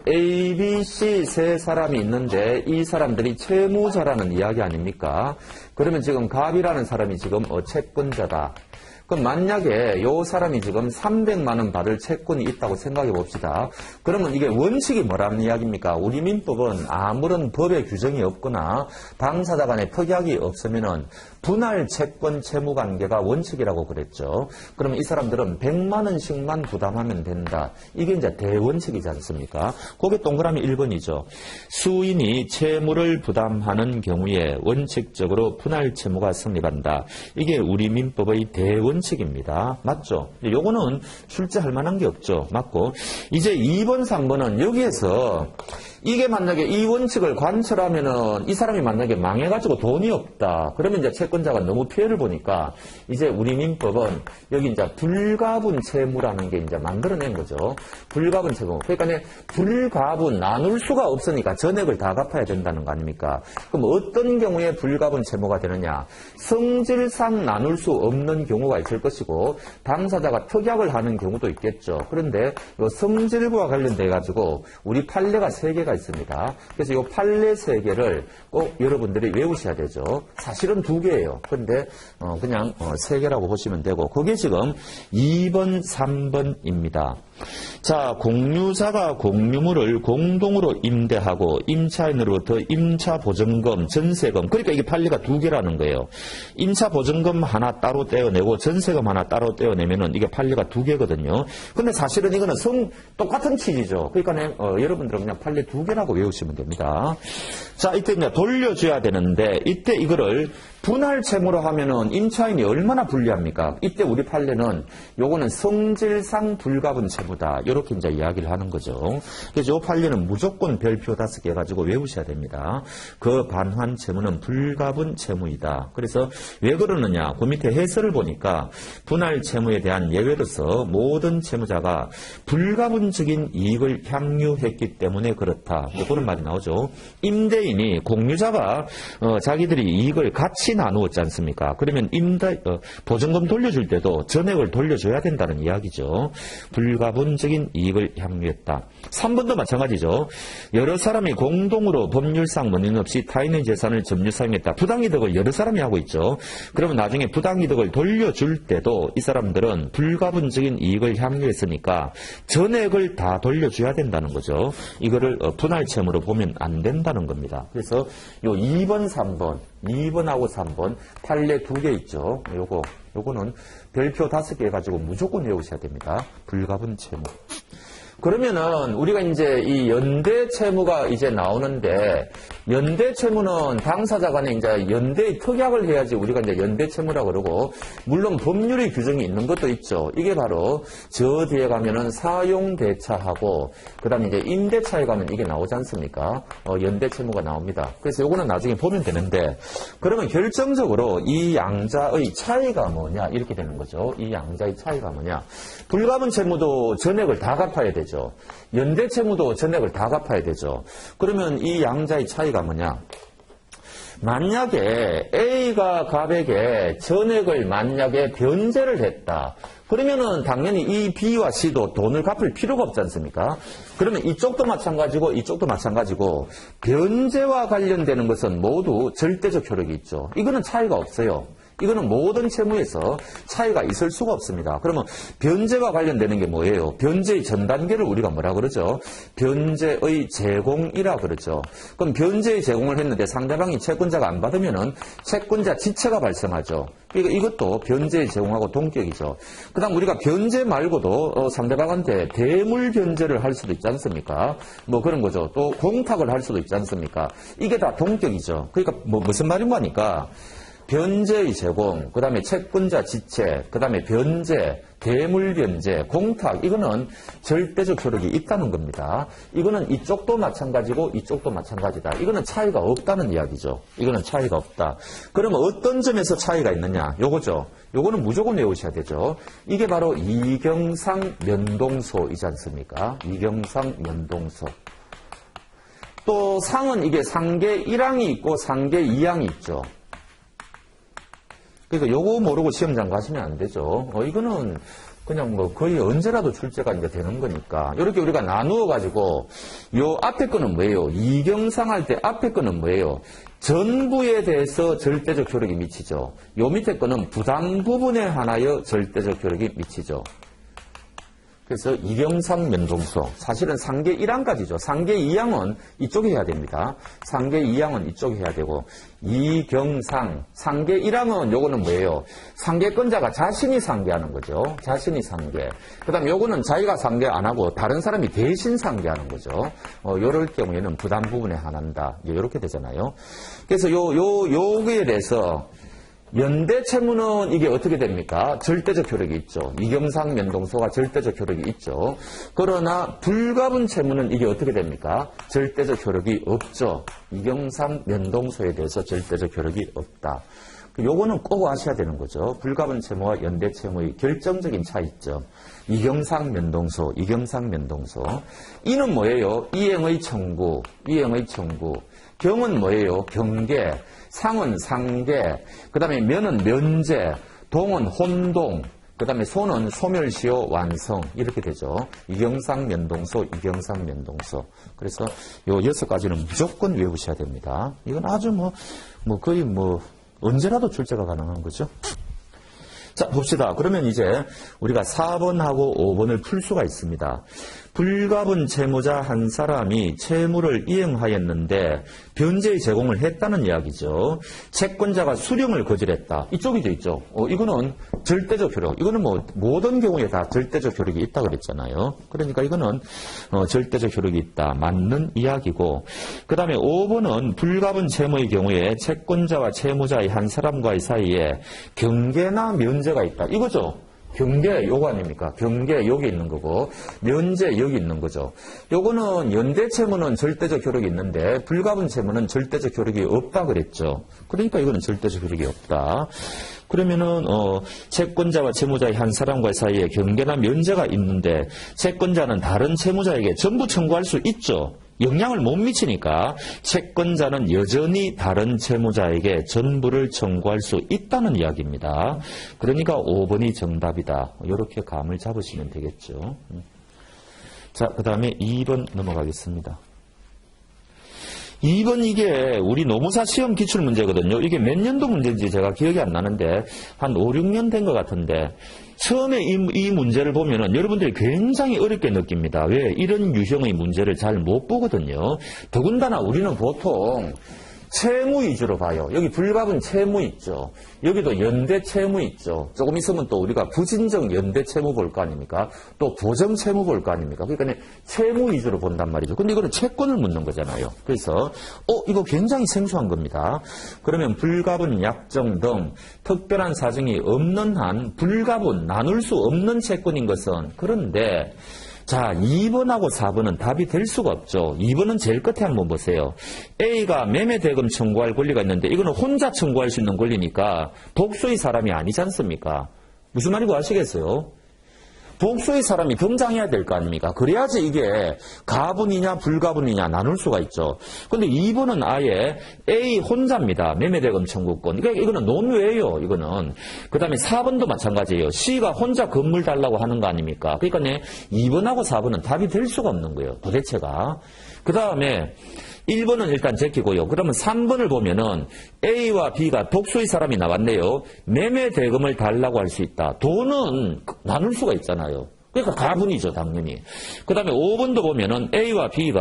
A, B, C 세 사람이 있는데 이 사람들이 채무자라는 이야기 아닙니까? 그러면 지금 갑이라는 사람이 지금 채권자다. 그럼 만약에 요 사람이 지금 300만 원 받을 채권이 있다고 생각해 봅시다. 그러면 이게 원칙이 뭐라는 이야기입니까? 우리 민법은 아무런 법의 규정이 없거나 당사자 간의 특약이 없으면은 분할 채권 채무 관계가 원칙이라고 그랬죠. 그러면 이 사람들은 100만 원씩만 부담하면 된다. 이게 이제 대원칙이지 않습니까? 그게 동그라미 1번이죠. 수인이 채무를 부담하는 경우에 원칙적으로 분할 채무가 성립한다. 이게 우리 민법의 대원칙입니다. 맞죠? 요거는 출제할 만한 게 없죠. 맞고. 이제 2번, 3번은 여기에서 이게 만약에 이 원칙을 관철하면은 이 사람이 만약에 망해가지고 돈이 없다. 그러면 이제 채권자가 너무 피해를 보니까 이제 우리 민법은 여기 이제 불가분 채무라는 게 이제 만들어낸 거죠. 불가분 채무. 그러니까 불가분 나눌 수가 없으니까 전액을 다 갚아야 된다는 거 아닙니까? 그럼 어떤 경우에 불가분 채무가 되느냐? 성질상 나눌 수 없는 경우가 있을 것이고 당사자가 특약을 하는 경우도 있겠죠. 그런데 이 성질과 관련돼 가지고 우리 판례가 3개가 있습니다. 그래서 이 판례 3개를 꼭 여러분들이 외우셔야 되죠. 사실은 2개예요. 그런데 그냥 3개라고 보시면 되고 그게 지금 2번, 3번입니다. 자, 공유자가 공유물을 공동으로 임대하고 임차인으로부터 임차보증금, 전세금, 그러니까 이게 판례가 2개라는 거예요. 임차보증금 하나 따로 떼어내고 전세금 하나 따로 떼어내면은 이게 판례가 2개거든요. 근데 사실은 이거는 똑같은 취지죠. 그러니까 여러분들은 그냥 판례 2개라고 외우시면 됩니다. 자, 이때 이제 돌려줘야 되는데 이때 이거를 분할 채무로 하면은 임차인이 얼마나 불리합니까? 이때 우리 판례는 요거는 성질상 불가분 채무다. 이렇게 이제 이야기를 하는 거죠. 그래서 요 판례는 무조건 별표 5개 가지고 외우셔야 됩니다. 그 반환 채무는 불가분 채무이다. 그래서 왜 그러느냐? 그 밑에 해설을 보니까 분할 채무에 대한 예외로서 모든 채무자가 불가분적인 이익을 향유했기 때문에 그렇다. 그런 말이 나오죠. 임대인이 공유자가 자기들이 이익을 같이 나누었지 않습니까? 그러면 보증금 돌려줄 때도 전액을 돌려줘야 된다는 이야기죠. 불가분적인 이익을 향유했다. 3번도 마찬가지죠. 여러 사람이 공동으로 법률상 문제 없이 타인의 재산을 점유 사용했다. 부당이득을 여러 사람이 하고 있죠. 그러면 나중에 부당이득을 돌려줄 때도 이 사람들은 불가분적인 이익을 향유했으니까 전액을 다 돌려줘야 된다는 거죠. 이거를 분할 채무로 보면 안 된다는 겁니다. 그래서 요 2번, 3번, 2번하고 3번 판례 2개 있죠. 요거는 별표 5개 가지고 무조건 외우셔야 됩니다. 불가분 채무. 그러면은 우리가 이제 이 연대 채무가 이제 나오는데 연대 채무는 당사자 간에 이제 연대의 특약을 해야지 우리가 이제 연대 채무라고 그러고 물론 법률의 규정이 있는 것도 있죠. 이게 바로 저 뒤에 가면은 사용대차하고 그다음에 이제 임대차에 가면 이게 나오지 않습니까? 연대 채무가 나옵니다. 그래서 요거는 나중에 보면 되는데 그러면 결정적으로 이 양자의 차이가 뭐냐 이렇게 되는 거죠. 이 양자의 차이가 뭐냐? 불가분 채무도 전액을 다 갚아야 되죠. 연대 채무도 전액을 다 갚아야 되죠. 그러면 이 양자의 차이가 뭐냐? 만약에 A가 갑에게 전액을 만약에 변제를 했다. 그러면은 당연히 이 B와 C도 돈을 갚을 필요가 없지 않습니까? 그러면 이쪽도 마찬가지고 이쪽도 마찬가지고 변제와 관련되는 것은 모두 절대적 효력이 있죠. 이거는 차이가 없어요. 이거는 모든 채무에서 차이가 있을 수가 없습니다. 그러면 변제와 관련되는 게 뭐예요? 변제의 전 단계를 우리가 뭐라 그러죠? 변제의 제공이라 그러죠. 그럼 변제의 제공을 했는데 상대방이 채권자가 안 받으면은 채권자 지체가 발생하죠. 그러니까 이것도 변제의 제공하고 동격이죠. 그 다음 우리가 변제 말고도 상대방한테 대물 변제를 할 수도 있지 않습니까? 뭐 그런 거죠. 또 공탁을 할 수도 있지 않습니까? 이게 다 동격이죠. 그러니까 무슨 말인가 하니까 변제의 제공, 그 다음에 채권자 지체, 그 다음에 변제, 대물 변제, 공탁, 이거는 절대적 효력이 있다는 겁니다. 이거는 이쪽도 마찬가지고 이쪽도 마찬가지다. 이거는 차이가 없다는 이야기죠. 이거는 차이가 없다. 그러면 어떤 점에서 차이가 있느냐? 요거죠. 요거는 무조건 외우셔야 되죠. 이게 바로 이경상 면동소이지 않습니까? 이경상 면동소. 또 상은 이게 상계 1항이 있고 상계 2항이 있죠. 그러니까 요거 모르고 시험장 가시면 안 되죠. 이거는 그냥 뭐 거의 언제라도 출제가 이제 되는 거니까. 이렇게 우리가 나누어가지고, 요 앞에 거는 뭐예요? 이경상할 때 앞에 거는 뭐예요? 전부에 대해서 절대적 효력이 미치죠. 요 밑에 거는 부담 부분에 한하여 절대적 효력이 미치죠. 그래서 이경상 면동소, 사실은 상계 1항까지죠. 상계 2항은 이쪽에 해야 됩니다. 상계 2항은 이쪽에 해야 되고, 이경상, 상계 1항은 요거는 뭐예요? 상계권자가 자신이 상계하는 거죠. 자신이 상계. 그 다음에 요거는 자기가 상계 안 하고 다른 사람이 대신 상계하는 거죠. 요럴 경우에는 부담 부분에 한한다. 요렇게 되잖아요. 그래서 요거에 대해서 연대 채무는 이게 어떻게 됩니까? 절대적 효력이 있죠. 이경상 면동소가 절대적 효력이 있죠. 그러나 불가분 채무는 이게 어떻게 됩니까? 절대적 효력이 없죠. 이경상 면동소에 대해서 절대적 효력이 없다. 요거는 꼭 아셔야 되는 거죠. 불가분 채무와 연대 채무의 결정적인 차이점. 이경상 면동소, 이경상 면동소. 이는 뭐예요? 이행의 청구, 이행의 청구. 경은 뭐예요? 경계. 상은 상계, 그 다음에 면은 면제, 동은 혼동, 그 다음에 소는 소멸시효 완성 이렇게 되죠. 이경상 면동소, 이경상 면동소. 그래서 요 6가지는 무조건 외우셔야 됩니다. 이건 아주 거의 언제라도 출제가 가능한 거죠. 자, 봅시다. 그러면 이제 우리가 4번하고 5번을 풀 수가 있습니다. 불가분 채무자 한 사람이 채무를 이행하였는데 변제의 제공을 했다는 이야기죠. 채권자가 수령을 거절했다. 이쪽이죠, 이쪽. 이거는 절대적 효력. 이거는 모든 경우에 다 절대적 효력이 있다 그랬잖아요. 그러니까 이거는 절대적 효력이 있다. 맞는 이야기고. 그 다음에 5번은 불가분 채무의 경우에 채권자와 채무자의 한 사람과의 사이에 경계나 면제가 있다. 이거죠. 경계 요거 아닙니까? 경계 여기 있는 거고 면제 여기 있는 거죠. 요거는 연대 채무는 절대적 효력이 있는데 불가분 채무는 절대적 효력이 없다 그랬죠. 그러니까 이거는 절대적 효력이 없다. 그러면은 채권자와 채무자의 한 사람과의 사이에 경계나 면제가 있는데 채권자는 다른 채무자에게 전부 청구할 수 있죠. 영향을 못 미치니까 채권자는 여전히 다른 채무자에게 전부를 청구할 수 있다는 이야기입니다. 그러니까 5번이 정답이다. 이렇게 감을 잡으시면 되겠죠. 자, 그 다음에 2번 넘어가겠습니다. 2번 이게 우리 노무사 시험 기출문제거든요. 이게 몇 년도 문제인지 제가 기억이 안 나는데 한 5, 6년 된 것 같은데 처음에 이 문제를 보면은 여러분들이 굉장히 어렵게 느낍니다. 왜? 이런 유형의 문제를 잘 못 보거든요. 더군다나 우리는 보통 채무 위주로 봐요. 여기 불가분 채무 있죠. 여기도 연대 채무 있죠. 조금 있으면 또 우리가 부진정 연대 채무 볼 거 아닙니까? 또 보정 채무 볼 거 아닙니까? 그러니까 채무 위주로 본단 말이죠. 근데 이거는 채권을 묻는 거잖아요. 그래서 이거 굉장히 생소한 겁니다. 그러면 불가분, 약정 등 특별한 사정이 없는 한 불가분, 나눌 수 없는 채권인 것은 그런데 자, 2번하고 4번은 답이 될 수가 없죠. 2번은 제일 끝에 한번 보세요. A가 매매대금 청구할 권리가 있는데 이거는 혼자 청구할 수 있는 권리니까 독소의 사람이 아니지 않습니까? 무슨 말인지 아시겠어요? 복수의 사람이 등장해야 될 거 아닙니까? 그래야지 이게 가분이냐 불가분이냐 나눌 수가 있죠. 근데 2번은 아예 A 혼자입니다. 매매대금 청구권. 그러니까 이거는 논외예요. 이거는. 그 다음에 4번도 마찬가지예요. C가 혼자 건물 달라고 하는 거 아닙니까? 그러니까 2번하고 4번은 답이 될 수가 없는 거예요. 도대체가. 그 다음에 1번은 일단 제끼고요. 그러면 3번을 보면은 A와 B가 독소의 사람이 나왔네요. 매매 대금을 달라고 할 수 있다. 돈은 나눌 수가 있잖아요. 그러니까 가분이죠, 당연히. 그 다음에 5번도 보면은 A와 B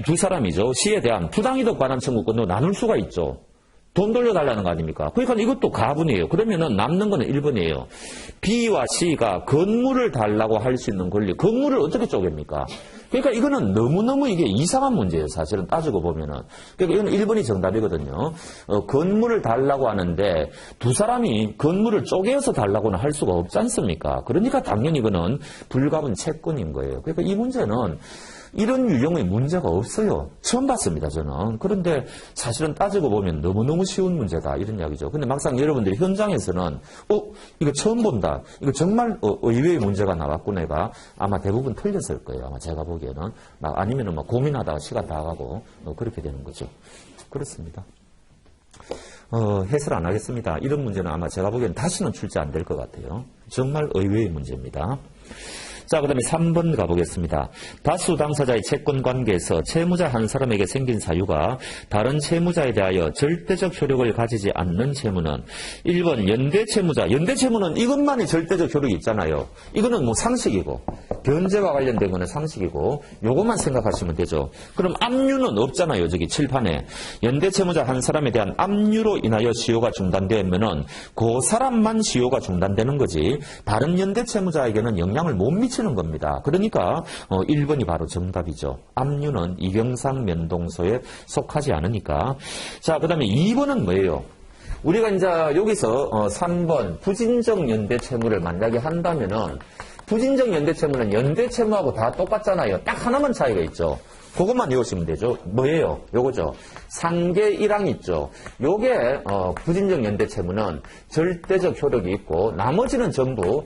두 사람이죠. C에 대한 부당이득 관한 청구권도 나눌 수가 있죠. 돈 돌려달라는 거 아닙니까? 그러니까 이것도 가분이에요. 그러면은 남는 거는 1번이에요. B와 C가 건물을 달라고 할 수 있는 권리. 건물을 어떻게 쪼갭니까? 그러니까 이거는 너무너무 이게 이상한 문제예요. 사실은 따지고 보면은. 그러니까 이거는 1번이 정답이거든요. 건물을 달라고 하는데 두 사람이 건물을 쪼개서 달라고는 할 수가 없지 않습니까? 그러니까 당연히 이거는 불가분 채권인 거예요. 그러니까 이 문제는 이런 유형의 문제가 없어요. 처음 봤습니다, 저는. 그런데 사실은 따지고 보면 너무너무 쉬운 문제다, 이런 이야기죠. 근데 막상 여러분들이 현장에서는, 이거 처음 본다. 이거 정말 의외의 문제가 나왔고 내가 아마 대부분 틀렸을 거예요. 아마 제가 보기에는. 아니면은 고민하다가 시간 다 가고, 그렇게 되는 거죠. 그렇습니다. 해설 안 하겠습니다. 이런 문제는 아마 제가 보기엔 다시는 출제 안 될 것 같아요. 정말 의외의 문제입니다. 자, 그 다음에 3번 가보겠습니다. 다수 당사자의 채권 관계에서 채무자 한 사람에게 생긴 사유가 다른 채무자에 대하여 절대적 효력을 가지지 않는 채무는 1번 연대채무자. 연대채무는 이것만이 절대적 효력이 있잖아요. 이거는 뭐 상식이고 변제와 관련된 거는 상식이고 요것만 생각하시면 되죠. 그럼 압류는 없잖아요. 저기 칠판에. 연대채무자 한 사람에 대한 압류로 인하여 시효가 중단되면은 그 사람만 시효가 중단되는 거지 다른 연대채무자에게는 영향을 못 미치는 겁니다. 그러니까 1번이 바로 정답이죠. 압류는 이경상 면동소에 속하지 않으니까. 자, 그 다음에 2번은 뭐예요? 우리가 이제 여기서 3번 부진적 연대채무를 만약에 한다면은 부진적 연대채무는 연대채무하고 다 똑같잖아요. 딱 하나만 차이가 있죠. 그것만 외우시면 되죠. 뭐예요? 요거죠. 상계 1항 있죠. 요게 부진적 연대채무는 절대적 효력이 있고 나머지는 전부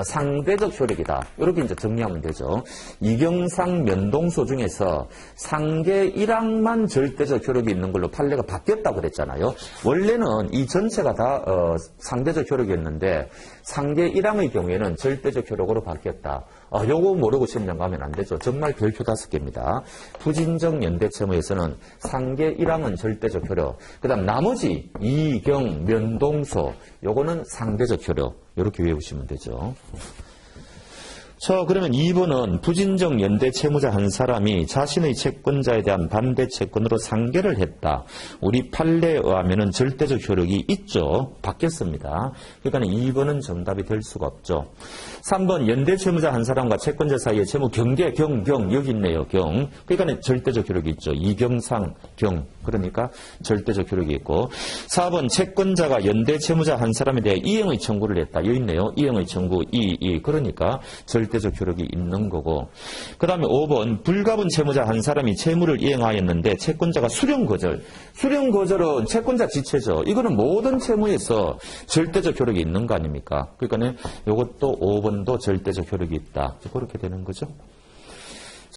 상대적 효력이다. 이렇게 이제 정리하면 되죠. 이경상 면동소 중에서 상계 1항만 절대적 효력이 있는 걸로 판례가 바뀌었다고 그랬잖아요. 원래는 이 전체가 다 상대적 효력이었는데 상계 1항의 경우에는 절대적 효력으로 바뀌었다. 요거 모르고 시험장 가면 안 되죠. 정말 별표 5개입니다. 부진적 연대채무에서는 상계 1항은 절대적 효력. 그 다음 나머지 이경, 면동소 요거는 상대적 효력. 이렇게 외우시면 되죠. 자, 그러면 2번은 부진적 연대 채무자 한 사람이 자신의 채권자에 대한 반대 채권으로 상계를 했다. 우리 판례에 의하면은 절대적 효력이 있죠. 바뀌었습니다. 그러니까 2번은 정답이 될 수가 없죠. 3번 연대 채무자 한 사람과 채권자 사이의 채무 경계, 경 여기 있네요. 경. 그러니까 절대적 효력이 있죠. 이경상, 경. 그러니까 절대적 효력이 있고. 4번 채권자가 연대 채무자 한 사람에 대해 이행의 청구를 했다. 여기 있네요. 이행의 청구, 그러니까 절대적 효력이 있는 거고. 그 다음에 5번 불가분 채무자 한 사람이 채무를 이행하였는데 채권자가 수령 거절. 수령 거절은 채권자 지체죠. 이거는 모든 채무에서 절대적 효력이 있는 거 아닙니까? 그러니까 이것도 5번도 절대적 효력이 있다. 그렇게 되는 거죠.